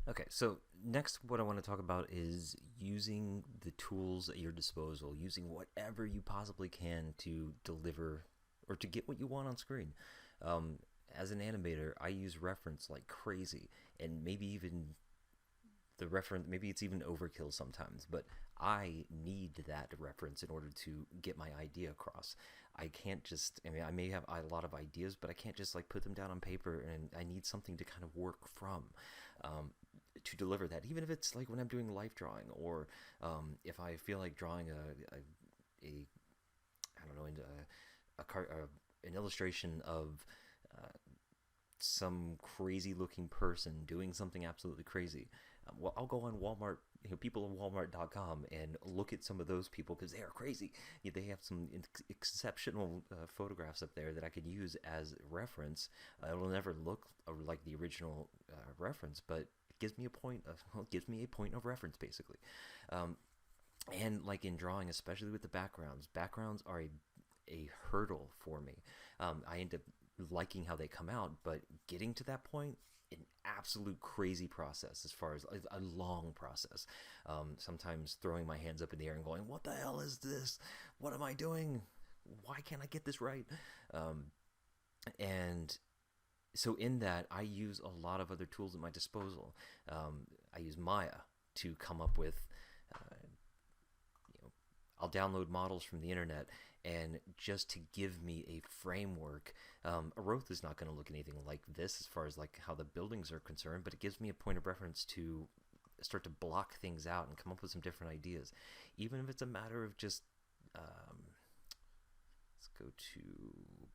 Okay, so next, what I want to talk about is using the tools at your disposal, using whatever you possibly can to deliver or to get what you want on screen. Um, as an animator, I use reference like crazy, and maybe even the reference, maybe it's even overkill sometimes, but I need that reference in order to get my idea across. I can't just, I mean, I may have a lot of ideas, but I can't just like put them down on paper, and I need something to kind of work from to deliver that, even if it's like when I'm doing life drawing, or if I feel like drawing a I don't know, an illustration of some crazy looking person doing something absolutely crazy. Well, I'll go on Walmart, people on Walmart.com, and look at some of those people because they are crazy. They have some exceptional photographs up there that I could use as reference. It'll never look like the original reference, but it gives me a point of well, it gives me a point of reference basically. And like in drawing, especially with the backgrounds are a hurdle for me. I end up liking how they come out, but getting to that point, an absolute crazy process as far as a long process. Sometimes throwing my hands up in the air and going, "What the hell is this? What am I doing? Why can't I get this right?" And so in that, I use a lot of other tools at my disposal. I use Maya to come up with I'll download models from the internet, and just to give me a framework. Aroth is not going to look anything like this as far as like how the buildings are concerned, but it gives me a point of reference to start to block things out and come up with some different ideas, even if it's a matter of just let's go to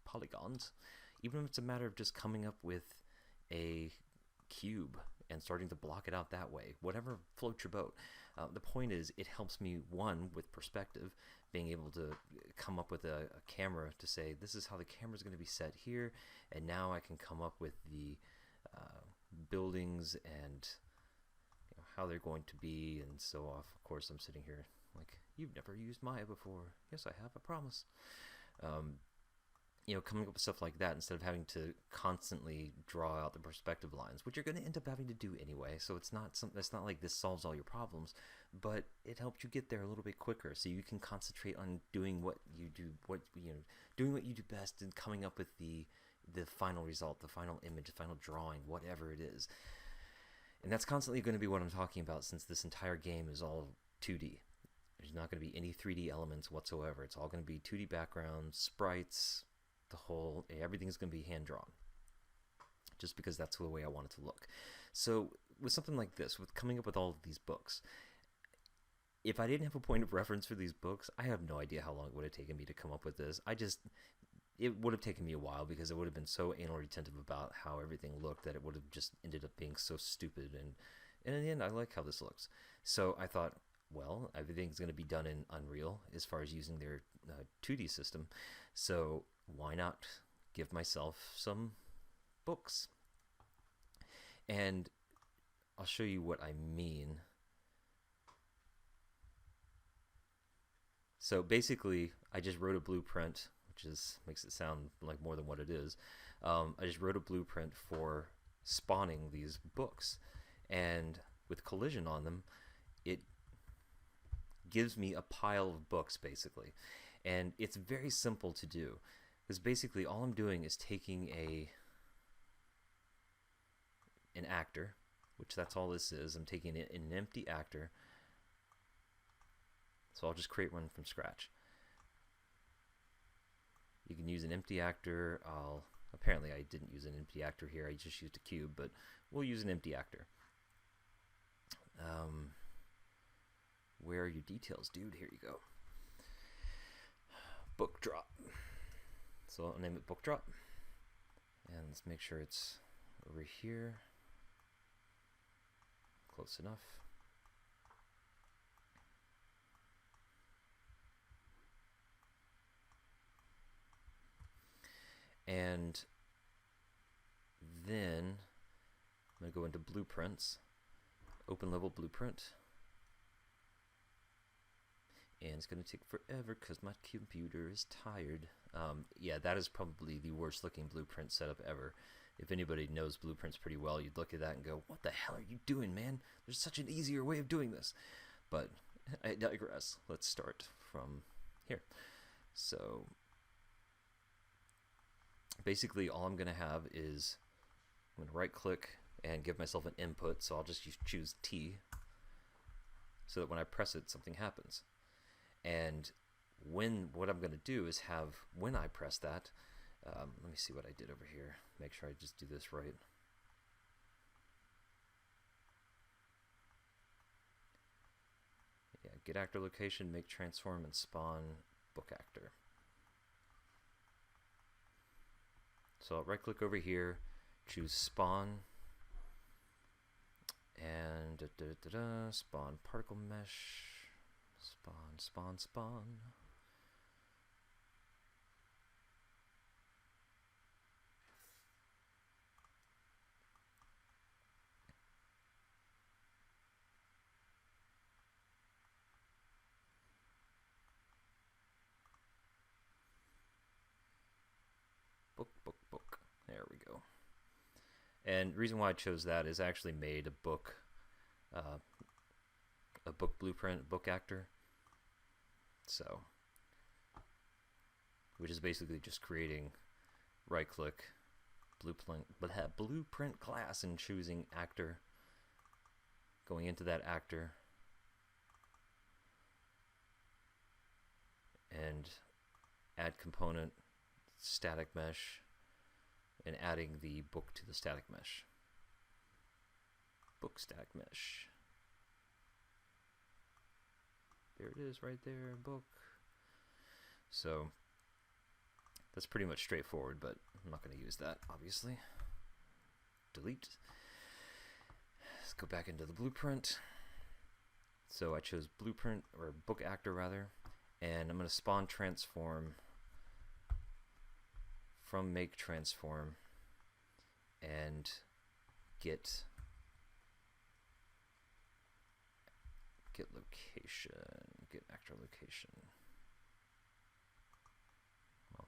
polygons. Even if it's a matter of just coming up with a cube and starting to block it out that way, whatever floats your boat. The point is, it helps me, one, with perspective, being able to come up with a camera to say, this is how the camera is going to be set here, and now I can come up with the buildings and how they're going to be, and so off. Of course, I'm sitting here like, you've never used Maya before. Yes, I have, I promise. Coming up with stuff like that instead of having to constantly draw out the perspective lines, which you're going to end up having to do anyway. So it's not like this solves all your problems, but it helps you get there a little bit quicker, so you can concentrate on doing what you do, doing what you do best, and coming up with the final result, the final image, the final drawing, whatever it is. And that's constantly going to be what I'm talking about, since this entire game is all 2D. There's not going to be any 3D elements whatsoever. It's all going to be 2D backgrounds, sprites, everything's going to be hand drawn, just because that's the way I want it to look. So with something like this, with coming up with all of these books, if I didn't have a point of reference for these books, I have no idea how long it would have taken me to come up with this. It would have taken me a while, because it would have been so anal retentive about how everything looked that it would have just ended up being so stupid. And in the end, I like how this looks. So I thought, well, everything's going to be done in Unreal as far as using their 2D system. So why not give myself some books? And I'll show you what I mean. So basically, I just wrote a blueprint, which makes it sound like more than what it is. I just wrote a blueprint for spawning these books, and with collision on them, it gives me a pile of books basically. And it's very simple to do, because basically all I'm doing is taking an actor, which that's all this is. I'm taking an empty actor, so I'll just create one from scratch. You can use an empty actor. Apparently I didn't use an empty actor here, I just used a cube, but we'll use an empty actor. Where are your details, dude? Here you go. Book drop. So I'll name it book drop. And let's make sure it's over here. Close enough. And then I'm going to go into blueprints, open level blueprint. And it's going to take forever because my computer is tired. Yeah, that is probably the worst looking blueprint setup ever. if anybody knows blueprints pretty well, you'd look at that and go, what the hell are you doing, man? There's such an easier way of doing this. But I digress. Let's start from here. So basically all I'm going to have is I'm going to right click and give myself an input. So I'll just choose T so that when I press it, something happens. And what I'm going to do is have, when I press that, let me see what I did over here. Make sure I just do this right. Yeah, get actor location, make transform, and spawn book actor. So I'll right click over here, choose spawn, and spawn particle mesh, spawn. Book. There we go. And the reason why I chose that is I actually made a book blueprint, book actor. So, which is basically just creating, right click, blueprint class, and choosing actor, going into that actor, and add component, static mesh, and adding the book to the static mesh. Book static mesh. There it is right there, book. So that's pretty much straightforward, but I'm not going to use that, obviously. Delete. Let's go back into the blueprint. So I chose blueprint, or book actor rather, and I'm going to spawn transform from make transform and get location, get actor location. Well,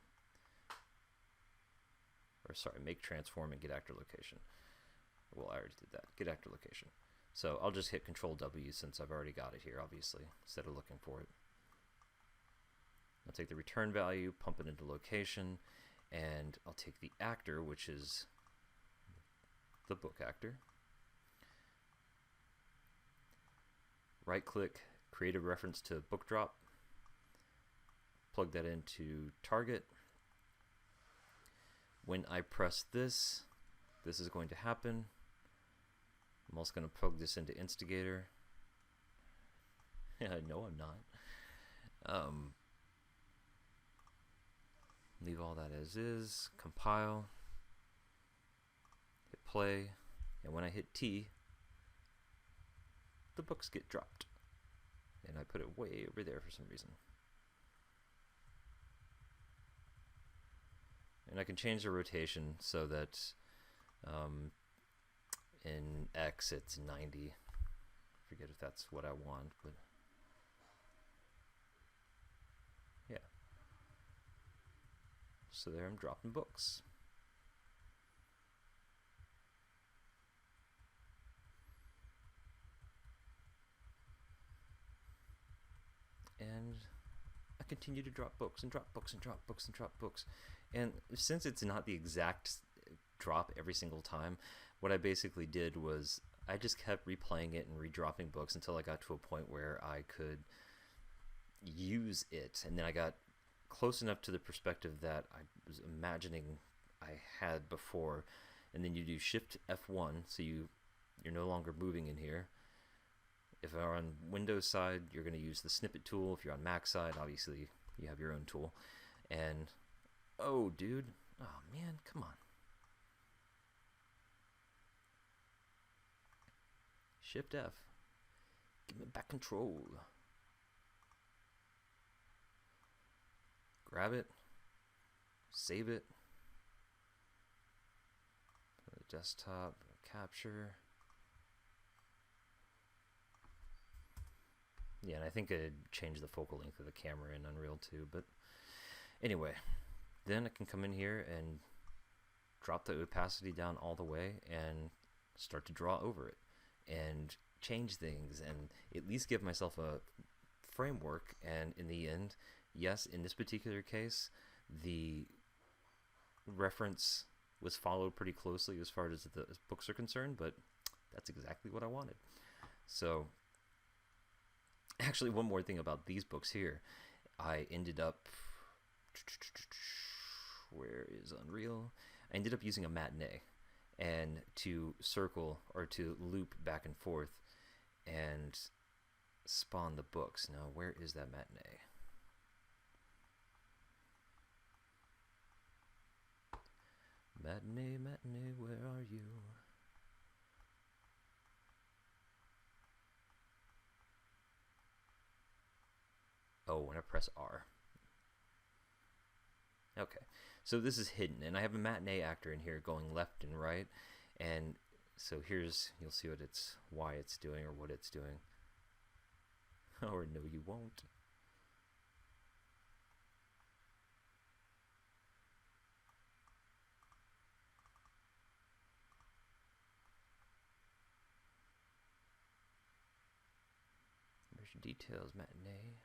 or sorry, make transform and get actor location. Well, I already did that. Get actor location. So I'll just hit Control W since I've already got it here, obviously, instead of looking for it. I'll take the return value, pump it into location, and I'll take the actor, which is the book actor. Right click, create a reference to book drop, plug that into target. When I press this, this is going to happen. I'm also going to plug this into instigator. Yeah, no, I'm not. Leave all that as is, compile, hit play, and when I hit T, the books get dropped. And I put it way over there for some reason. And I can change the rotation so that in X it's 90. I forget if that's what I want, but yeah. So there I'm dropping books. And I continue to drop books and drop books and drop books and drop books. And since it's not the exact drop every single time, what I basically did was I just kept replaying it and redropping books until I got to a point where I could use it. And then I got close enough to the perspective that I was imagining I had before. And then you do Shift F1, so you're no longer moving in here. If you're on Windows side, you're going to use the snippet tool. If you're on Mac side, obviously you have your own tool. And oh, dude, oh man, come on. Shift F. Give me back control. Grab it. Save it. Desktop. Capture. Yeah, and I think I changed the focal length of the camera in Unreal too. But anyway, then I can come in here and drop the opacity down all the way and start to draw over it and change things and at least give myself a framework. And in the end, yes, in this particular case, the reference was followed pretty closely as far as the books are concerned, but that's exactly what I wanted. So actually, one more thing about these books here, I ended up, where is Unreal? I ended up using a matinee and to circle or to loop back and forth and spawn the books. Now, where is that matinee? Matinee, matinee, where are you? Oh, when I press R. Okay, so this is hidden, and I have a matinee actor in here going left and right, and so here's, you'll see why it's doing or what it's doing. Or no, you won't. Version details, matinee.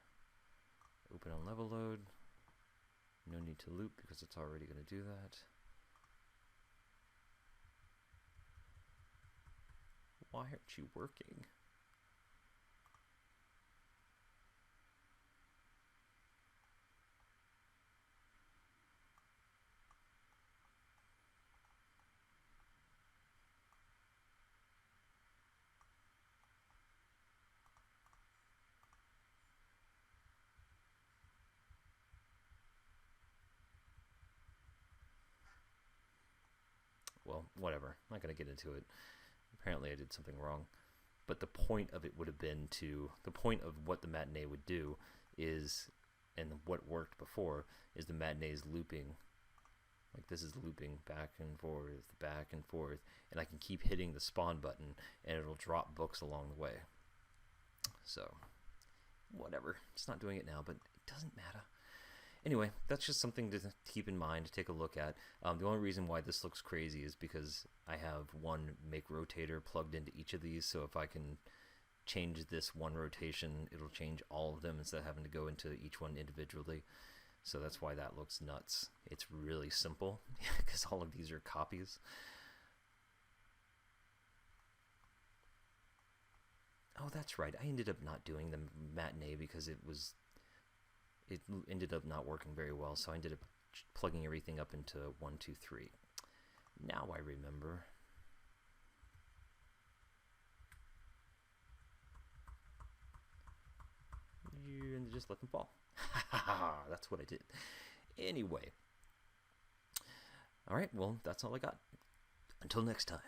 Open on level load. No need to loop because it's already going to do that. Why aren't you working? Well, whatever. I'm not going to get into it. Apparently I did something wrong. But the point of it would have been the point of what the matinee would do is, and what worked before, is the matinee is looping. Like this is looping back and forth, and I can keep hitting the spawn button, and it'll drop books along the way. So, whatever. It's not doing it now, but it doesn't matter. Anyway, that's just something to keep in mind, to take a look at. The only reason why this looks crazy is because I have one make rotator plugged into each of these, so if I can change this one rotation, it'll change all of them instead of having to go into each one individually. So that's why that looks nuts. It's really simple, because all of these are copies. Oh, that's right. I ended up not doing the matinee because it ended up not working very well, so I ended up plugging everything up into 1, 2, 3. Now I remember. And just let them fall. That's what I did. Anyway. Alright, well, that's all I got. Until next time.